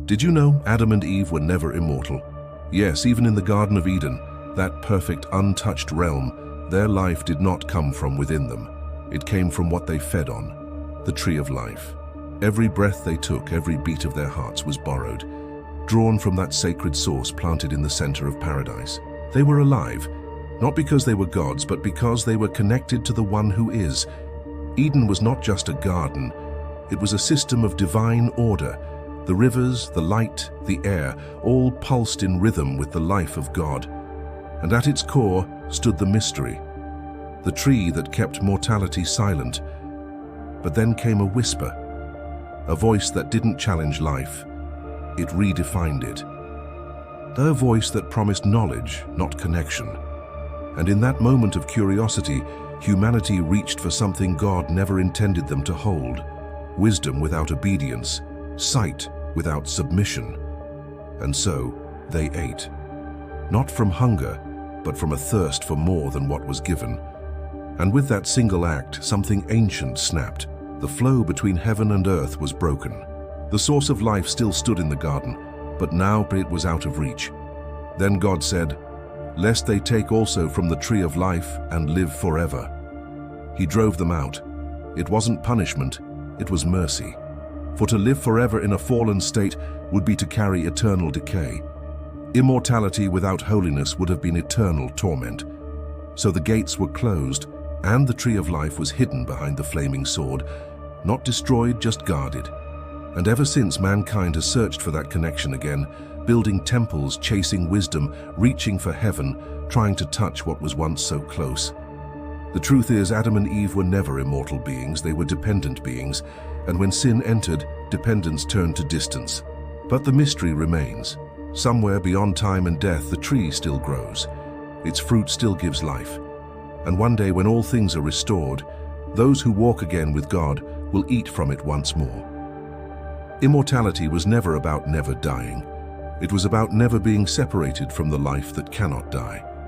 Did you know Adam and Eve were never immortal? Yes, even in the Garden of Eden, that perfect, untouched realm, their life did not come from within them. It came from what they fed on, the tree of life. Every breath they took, every beat of their hearts was borrowed, drawn from that sacred source planted in the center of paradise. They were alive, not because they were gods, but because they were connected to the one who is. Eden was not just a garden, it was a system of divine order. The rivers, the light, the air, all pulsed in rhythm with the life of God. And at its core stood the mystery, the tree that kept mortality silent. But then came a whisper, a voice that didn't challenge life, it redefined it. A voice that promised knowledge, not connection. And in that moment of curiosity, humanity reached for something God never intended them to hold: wisdom without obedience, sight without submission. And so they ate, not from hunger, but from a thirst for more than what was given. And with that single act, something ancient snapped. The flow between heaven and earth was broken. The source of life still stood in the garden, but now it was out of reach. Then God said, "Lest they take also from the tree of life and live forever." He drove them out. It wasn't punishment, it was mercy. For to live forever in a fallen state would be to carry eternal decay. Immortality without holiness would have been eternal torment. So the gates were closed, and the tree of life was hidden behind the flaming sword, not destroyed, just guarded. And ever since, mankind has searched for that connection again, building temples, chasing wisdom, reaching for heaven, trying to touch what was once so close. The truth is, Adam and Eve were never immortal beings, they were dependent beings, and when sin entered, dependence turned to distance. But the mystery remains. Somewhere beyond time and death, the tree still grows. Its fruit still gives life. And one day, when all things are restored, those who walk again with God will eat from it once more. Immortality was never about never dying. It was about never being separated from the life that cannot die.